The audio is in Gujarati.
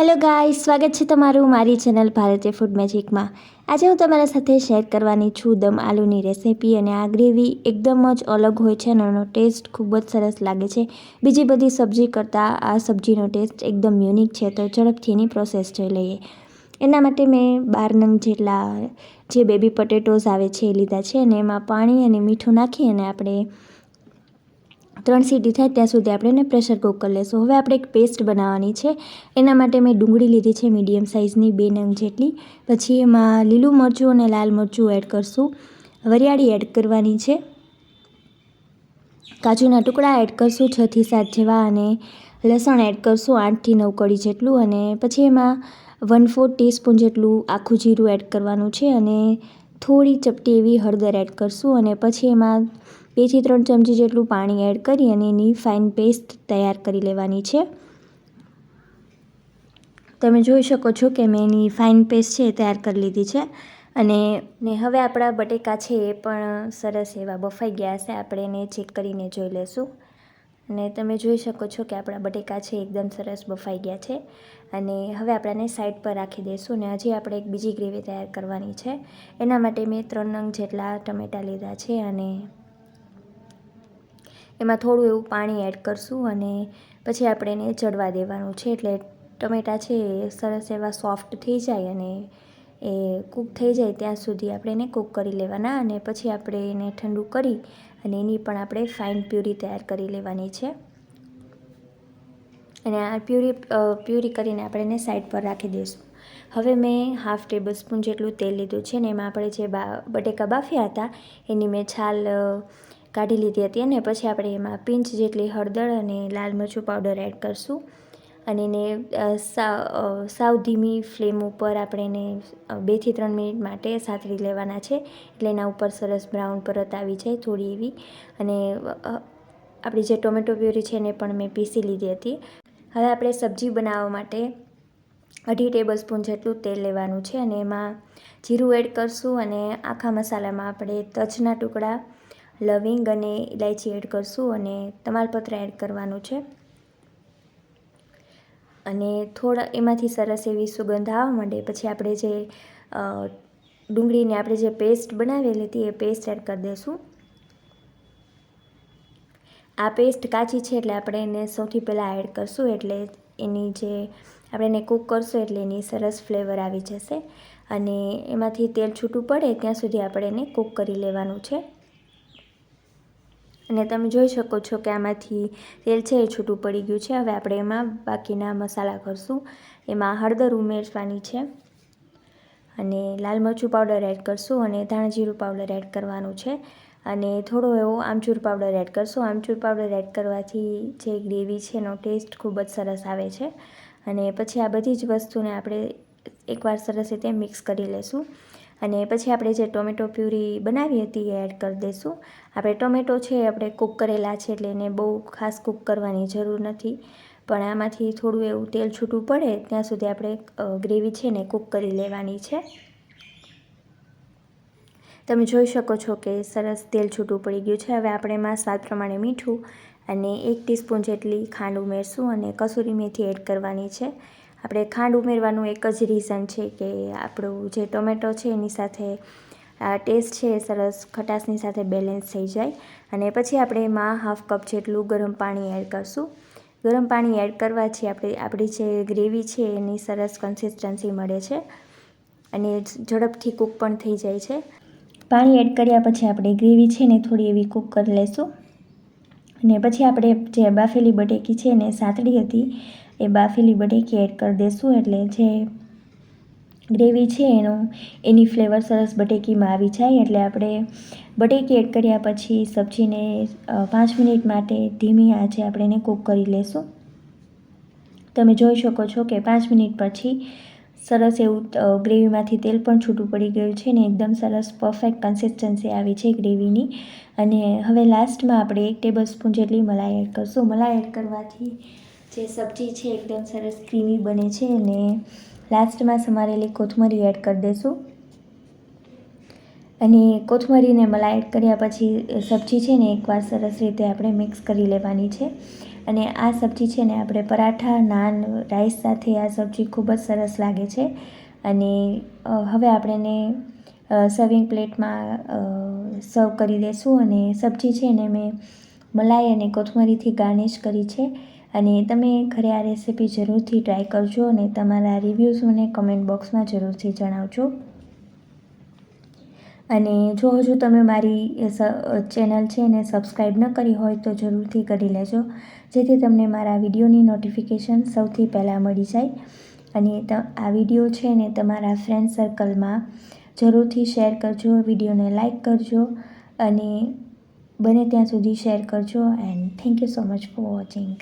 હેલો ગાઈસ, સ્વાગત છે તમારું મારી ચેનલ ભારતીય ફૂડ મેજિકમાં। આજે હું તમારા સાથે શેર કરવાની છું દમ આલુની રેસીપી। અને આ ગ્રેવી એકદમ જ અલગ હોય છે અને એનો ટેસ્ટ ખૂબ જ સરસ લાગે છે। બીજી બધી સબ્જી કરતાં આ સબ્જીનો ટેસ્ટ એકદમ યુનિક છે। તો ઝડપથી એની પ્રોસેસ જોઈ લઈએ। એના માટે મેં 12 નંગ જેટલા જે બેબી પટેટોઝ આવે છે એ લીધા છે અને એમાં પાણી અને મીઠું નાખી અને આપણે 3 સીટી થાય ત્યાં સુધી આપણે એને પ્રેશર કુક કરી લઈશું। હવે આપણે એક પેસ્ટ બનાવવાની છે। એના માટે મેં ડુંગળી લીધી છે મીડિયમ સાઇઝની 2 નંગ જેટલી। પછી એમાં લીલું મરચું અને લાલ મરચું એડ કરશું, વરિયાળી એડ કરવાની છે, કાજુના ટુકડા એડ કરશું 6 થી 7 જેવા, અને લસણ એડ કરશું 8 થી 9 કળી જેટલું। અને પછી એમાં 1/4 ટીસ્પૂન જેટલું આખું જીરું એડ કરવાનું છે અને થોડી ચપટી એવી હળદર એડ કરશું। અને પછી એમાં 2 થી 3 ચમચી જેટલું પાણી એડ કરી અને એની ફાઇન પેસ્ટ તૈયાર કરી લેવાની છે। તમે જોઈ શકો છો કે મેં એની ફાઇન પેસ્ટ છે એ તૈયાર કરી લીધી છે। અને હવે આપણા બટેકા છે એ પણ સરસ એવા બફાઈ ગયા છે। આપણે એને ચેક કરીને જોઈ લઈશું। અને તમે જોઈ શકો છો કે આપણા બટેકા છે એકદમ સરસ બફાઈ ગયા છે। અને હવે આપણે એને સાઈડ પર રાખી દઈશું અને હજી આપણે એક બીજી ગ્રેવી તૈયાર કરવાની છે। એના માટે મેં 3 નંગ જેટલા ટમેટાં લીધા છે અને એમાં થોડું એવું પાણી એડ કરશું અને પછી આપણે એને ચડવા દેવાનું છે। એટલે ટમેટાં છે એ સરસ એવા સોફ્ટ થઈ જાય અને એ કૂક થઈ જાય ત્યાં સુધી આપણે એને કૂક કરી લેવાના। અને પછી આપણે એને ઠંડુ કરી અને એની પણ આપણે ફાઇન પ્યુરી તૈયાર કરી લેવાની છે। અને આ પ્યુરી કરીને આપણે એને સાઈડ પર રાખી દઈશું। હવે મેં 1/2 ટેબલ સ્પૂન જેટલું તેલ લીધું છે ને એમાં આપણે જે બટેકા બાફ્યા હતા એની મેં છાલ કાઢી લીધી હતી। અને પછી આપણે એમાં પિંચ જેટલી હળદર અને લાલ મરચું પાવડર એડ કરશું અને એને સાવ ધીમી ફ્લેમ ઉપર આપણે એને 2 થી 3 મિનિટ માટે સાતળી લેવાના છે। એટલે એના ઉપર સરસ બ્રાઉન પરત આવી જાય થોડી એવી। અને આપણી જે ટોમેટો પ્યુરી છે એને પણ મેં પીસી લીધી હતી। હવે આપણે સબ્જી બનાવવા માટે 2.5 ટેબલ સ્પૂન જેટલું તેલ લેવાનું છે અને એમાં જીરું એડ કરશું અને આખા મસાલામાં આપણે તજના ટુકડા, લવિંગ અને ઇલાયચી એડ કરશું અને તમાલપત્ર એડ કરવાનું છે। અને થોડા એમાંથી સરસ એવી સુગંધ આવવા માંડે પછી આપણે જે ડુંગળીને આપણે જે પેસ્ટ બનાવેલી હતી એ પેસ્ટ એડ કરી દઈશું। આ પેસ્ટ કાચી છે એટલે આપણે એને સૌથી પહેલાં એડ કરશું, એટલે એની જે આપણે એને કૂક કરશું એટલે એની સરસ ફ્લેવર આવી જશે। અને એમાંથી તેલ છૂટું પડે ત્યાં સુધી આપણે એને કૂક કરી લેવાનું છે। અને તમે જોઈ શકો છો કે આમાંથી તેલ છે એ છૂટું પડી ગયું છે। હવે આપણે એમાં બાકીના મસાલા કરશું। એમાં હળદર ઉમેરવાની છે અને લાલ મરચું પાવડર એડ કરશું અને ધાણા જીરું પાવડર એડ કરવાનું છે અને થોડો એવો આમચૂર પાવડર એડ કરશું। આમચૂર પાવડર એડ કરવાથી જે ગ્રેવી છે એનો ટેસ્ટ ખૂબ જ સરસ આવે છે। અને પછી આ બધી જ વસ્તુને આપણે એકવાર સરસ રીતે મિક્સ કરી લઈશું। અને પછી આપણે જે ટોમેટો પ્યુરી બનાવી હતી એ એડ કરી દઈશું। આપણે ટોમેટો છે આપણે કૂક કરેલા છે એટલે એને બહુ ખાસ કૂક કરવાની જરૂર નથી, પણ આમાંથી થોડું એવું તેલ છૂટું પડે ત્યાં સુધી આપણે ગ્રેવી છે ને કૂક કરી લેવાની છે। તમે જોઈ શકો છો કે સરસ તેલ છૂટું પડી ગયું છે। હવે આપણે એમાં સ્વાદ પ્રમાણે મીઠું અને 1 ટીસ્પૂન જેટલી ખાંડ ઉમેરશું અને કસૂરી મેથી એડ કરવાની છે। આપણે ખાંડ ઉમેરવાનું એક જ રીઝન છે કે આપણું જે ટોમેટો છે એની સાથે આ ટેસ્ટ છે એ સરસ ખટાશની સાથે બેલેન્સ થઈ જાય। અને પછી આપણે એમાં 1/2 કપ જેટલું ગરમ પાણી એડ કરશું। ગરમ પાણી એડ કરવાથી આપણી જે ગ્રેવી છે એની સરસ કન્સિસ્ટન્સી મળે છે અને ઝડપથી કૂક પણ થઈ જાય છે। પાણી એડ કર્યા પછી આપણે ગ્રેવી છે ને થોડી એવી કૂક કરી લઈશું અને પછી આપણે જે બાફેલી બટેકી છે ને સાતળી હતી એ બાફેલી બટેકી એડ કરી દઈશું। એટલે જે ગ્રેવી છે એની ફ્લેવર સરસ બટેકીમાં આવી જાય। એટલે આપણે બટેકી એડ કર્યા પછી સબ્જીને 5 મિનિટ માટે ધીમી આંચે આપણે એને કૂક કરી લઈશું। તમે જોઈ શકો છો કે 5 મિનિટ પછી સરસ એવું ગ્રેવીમાંથી તેલ પણ છૂટું પડી ગયું છે ને એકદમ સરસ પરફેક્ટ કન્સિસ્ટન્સી આવી છે ગ્રેવીની। અને હવે લાસ્ટમાં આપણે 1 ટેબલ સ્પૂન જેટલી મલાઈ એડ કરશું। મલાઈ એડ કરવાથી જે સબ્જી છે એકદમ સરસ ક્રીમી બને છે। અને લાસ્ટમાં સમારેલી કોથમરી એડ કરી દઈશું અને કોથમરીને મલાઈ એડ કર્યા પછી સબ્જી છે ને એકવાર સરસ રીતે આપણે મિક્સ કરી લેવાની છે। અને આ સબ્જી છે ને આપણે પરાઠા, નાન, રાઈસ સાથે આ સબ્જી ખૂબ જ સરસ લાગે છે. અને હવે આપણે એને સર્વિંગ પ્લેટમાં સર્વ કરી દઈશું. અને સબ્જી છે ને મેં મલાઈ અને કોથમરીથી ગાર્નિશ કરી છે. અને તમે ઘરે આ રેસીપી જરૂરથી ટ્રાય કરજો અને તમારા રિવ્યૂઝ મને કમેન્ટ બોક્સમાં જરૂરથી જણાવજો. અને જો હજુ તમે મારી ચેનલ છે એને સબસ્ક્રાઈબ ન કરી હોય તો જરૂરથી કરી લેજો, જેથી તમને મારા વિડીયોની નોટિફિકેશન સૌથી પહેલાં મળી જાય. અને આ વિડીયો છે ને તમારા ફ્રેન્ડ સર્કલમાં જરૂરથી શેર કરજો, વિડીયોને લાઈક કરજો અને બને ત્યાં સુધી શેર કરજો. And thank you so much for watching.